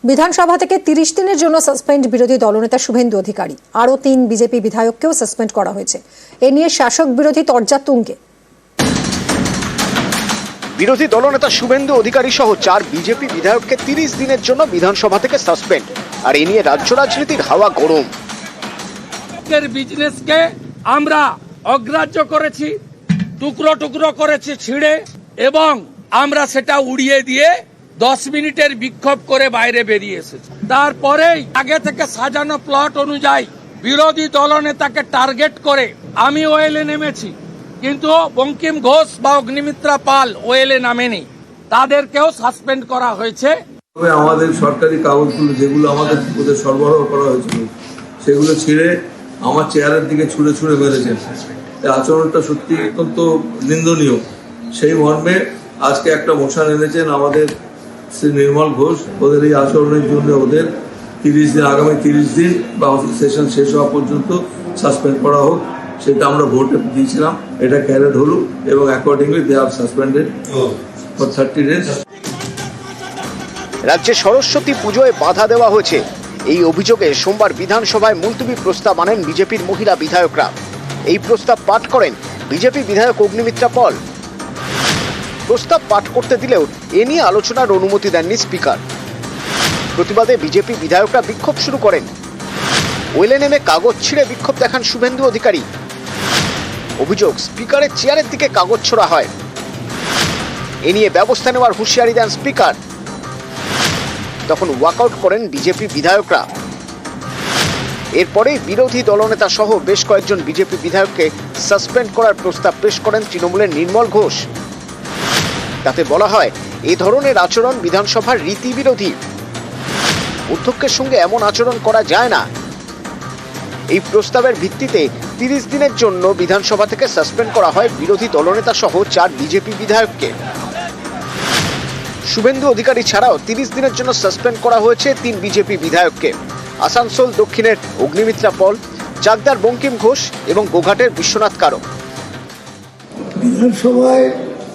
বিধানসভা থেকে 30 দিনের জন্য সাসপেন্ড বিরোধী দলনেতা শুভেন্দু অধিকারী। আরও 3 বিজেপি বিধায়ককেও সাসপেন্ড করা হয়েছে। এ নিয়ে শাসক বিরোধী তরজা তুঙ্গে। বিরোধী দলনেতা শুভেন্দু অধিকারী সহ 4 বিজেপি বিধায়ককে 30 দিনের জন্য বিধানসভা থেকে সাসপেন্ড। আর এ নিয়ে রাজ্য রাজনীতির হাওয়া গরম। বিজনেসকে আমরা অগ্রাহ্য করেছি, টুকরো টুকরো করেছি ছিঁড়ে, এবং আমরা সেটা উড়িয়ে দিয়ে 10 মিনিটের বিক্ষোভ করে বাইরে বেরিয়ে এসেছি। তারপরেই আগে থেকে সাজানো প্লট অনুযায়ী বিরোধী দলনেতাকে টার্গেট করে আমি ওয়েলে নেমেছি, কিন্তু বঙ্কিম ঘোষ বা অগ্নিমিত্রা পাল ওয়েলে নামেনি, তাদেরকেও সাসপেন্ড করা হয়েছে। আমাদের সরকারি কাগজগুলো যেগুলো আমাদের সরবরাহ করা হয়েছিল সেগুলো ছিঁড়ে আমার চেয়ারের দিকে ছুঁড়ে ছুঁড়ে মেরেছেন। এই আচরণটা সত্যি অত্যন্ত নিন্দনীয়। সেই মর্মে আজকে একটা মোশন এনেছেন আমাদের শ্রী নির্মল ঘোষ। ওদের এই আচরণের জন্য ওদের 30 দিন, আগামী 30 দিন বা সেশন শেষ হওয়া পর্যন্ত সাসপেন্ড করা হোক, সেটা আমরা ভোটে দিয়েছিলাম। এটা ক্যারেড হলো এবং accordingly they are suspended for 30 days. রাজ্যে সরস্বতী পুজোয় বাধা দেওয়া হয়েছে, এই অভিযোগে সোমবার বিধানসভায় মুলতবি প্রস্তাব আনেন বিজেপির মহিলা বিধায়করা। এই প্রস্তাব পাঠ করেন বিজেপি বিধায়ক অগ্নিমিত্রা পল। প্রস্তাব পাঠ করতে দিলেও এ নিয়ে আলোচনার অনুমতি দেননি স্পিকার। প্রতিবাদে বিজেপি বিধায়করা বিক্ষোভ শুরু করেন। ওয়েলে নেমে কাগজ ছিঁড়ে বিক্ষোভ দেখান শুভেন্দু অধিকারী। অভিযোগ, স্পিকারের চেয়ারের দিকে কাগজ ছোড়া হয়। এ নিয়ে ব্যবস্থা নেওয়ার হুঁশিয়ারি দেন স্পিকার। তখন ওয়াকআউট করেন বিজেপি বিধায়করা। এরপরেই বিরোধী দলনেতা সহ বেশ কয়েকজন বিজেপি বিধায়ককে সাসপেন্ড করার প্রস্তাব পেশ করেন তৃণমূলের নির্মল ঘোষ। তাতে বলা হয়, এই ধরনের আচরণ বিধানসভার রীতি বিরোধী। অধ্যক্ষের সঙ্গে এমন আচরণ করা যায় না। এই প্রস্তাবের ভিত্তিতে 30 দিনের জন্য বিধানসভা থেকে সাসপেন্ড করা হয় বিরোধী দলনেতা সহ 4 বিজেপি বিধায়ককে। শুভেন্দু অধিকারী ছাড়াও 30 দিনের জন্য সাসপেন্ড করা হয়েছে 3 বিজেপি বিধায়ককে। আসানসোল দক্ষিণের অগ্নিমিত্রা পল, চাকদার বঙ্কিম ঘোষ এবং গোঘাটের বিশ্বনাথ কারক। বিধানসভায়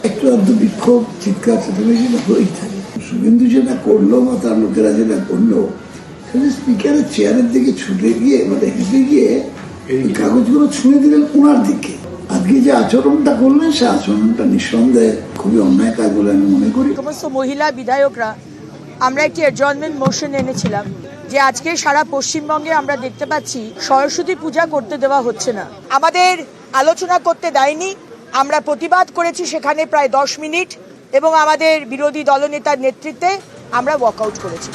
একটু আধটু বিক্ষোভ, চিৎকার চেঁচামেচি হয়েই থাকে। শুভেন্দু যেটা করলো বা তার লোকেরা যেটা করলো, সেটা স্পিকারের চেয়ারের দিকে ছুটে গিয়ে মানে হেঁটে গিয়ে কাগজগুলো ছুঁড়ে দিলেন ওনার দিকে। আজকে যে আচরণটা করলেন সে আচরণটা নিঃসন্দেহে খুবই অন্যায় কাজ বলে আমি মনে করি। সমস্ত মহিলা বিধায়করা আমরা একটি অ্যাডজর্নমেন্ট মোশন এনেছিলাম যে আজকে সারা পশ্চিমবঙ্গে আমরা দেখতে পাচ্ছি সরস্বতী পূজা করতে দেওয়া হচ্ছে না। আমাদের আলোচনা করতে দেয়নি, আমরা প্রতিবাদ করেছি সেখানে প্রায় 10 মিনিট, এবং আমাদের বিরোধী দলনেতার নেতৃত্বে আমরা ওয়াকআউট করেছি।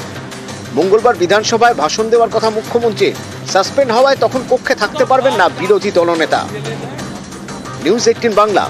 মঙ্গলবার বিধানসভায় ভাষণ দেওয়ার কথা মুখ্যমন্ত্রী। সাসপেন্ড হওয়ায় তখন কক্ষে থাকতে পারবেন না বিরোধী দলনেতা। নিউজ 18 বাংলা।